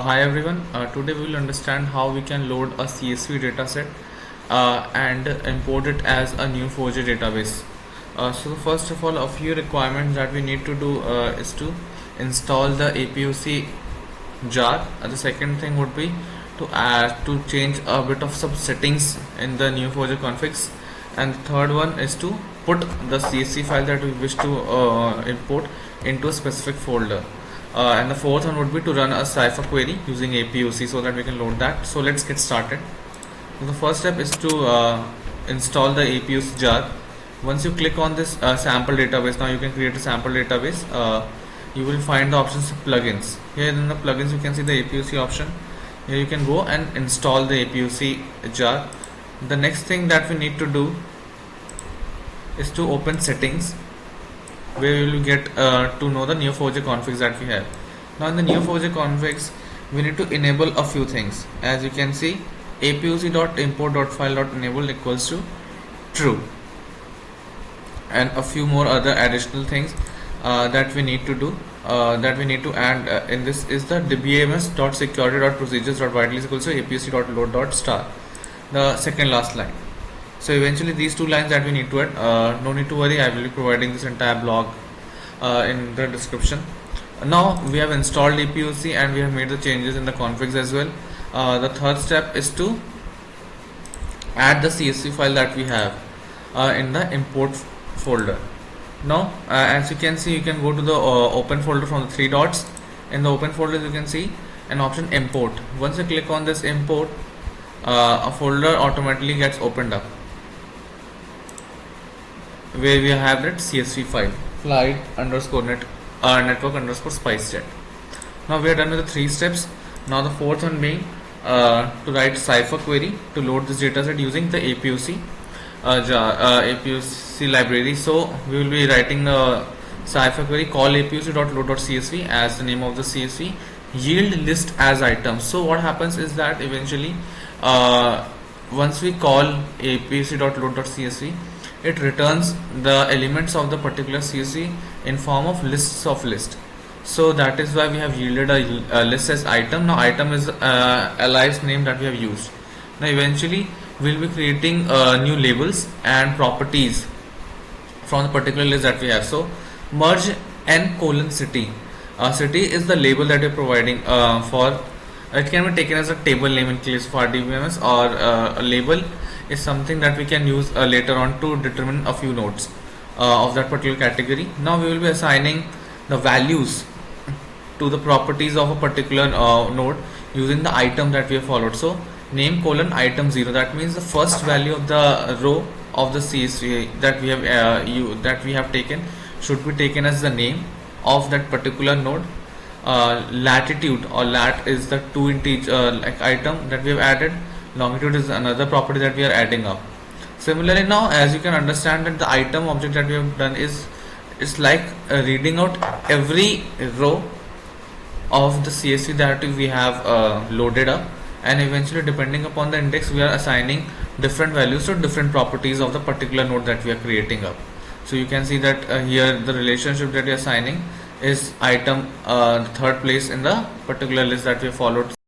Hi everyone, today we will understand how we can load a CSV dataset and import it as a neo4j database. So first of all, a few requirements that we need to do is to install the APUC jar. The second thing would be to change a bit of some settings in the neo4j configs, and the third one is to put the CSV file that we wish to import into a specific folder. And the fourth one would be to run a cipher query using APUC so that we can load that. So let's get started. So the first step is to install the APUC jar. Once you click on this sample database, now you can create a sample database. You will find the options plugins. Here in the plugins you can see the APUC option. Here you can go and install the APUC jar. The next thing that we need to do is to open settings, where you will get to know the neo4j configs that we have. Now in the neo4j configs, we need to enable a few things. As you can see, apuc.import.file.enable equals to true, and a few more other additional things that we need to do, that we need to add in this is the dbms.security.procedures.vitals equals to apuc.load.star, the second last line. So eventually these two lines that we need to add, no need to worry, I will be providing this entire blog in the description. Now we have installed APUC and we have made the changes in the configs as well. The third step is to add the CSV file that we have in the import folder. Now as you can see, you can go to the open folder from the three dots. In the open folder you can see an option import. Once you click on this import, a folder automatically gets opened up where we have that CSV file flight_net network_spicejet. Now we are done with the three steps. Now the fourth one being to write cipher query to load this dataset using the APUC APUC library. So we will be writing the cipher query, call apuc.load.csv as the name of the CSV, yield list as items. So what happens is that eventually once we call apuc.load.csv, it returns the elements of the particular CSV in form of lists of list. So that is why we have yielded a list as item. Now item is alias name that we have used. Now eventually we will be creating new labels and properties from the particular list that we have. So merge n:city. City is the label that we are providing for. It can be taken as a table name in case of RDBMS, or a label is something that we can use later on to determine a few nodes of that particular category. Now we will be assigning the values to the properties of a particular node using the item that we have followed. So name:item 0, that means the first value of the row of the CSV that we have taken should be taken as the name of that particular node. Latitude or lat is the two integer item that we have added. Longitude is another property that we are adding up. Similarly, now as you can understand that the item object that we have done is like reading out every row of the CSV that we have loaded up, and eventually depending upon the index we are assigning different values to different properties of the particular node that we are creating up. So you can see that here the relationship that we are assigning is item, the third place in the particular list that we have followed.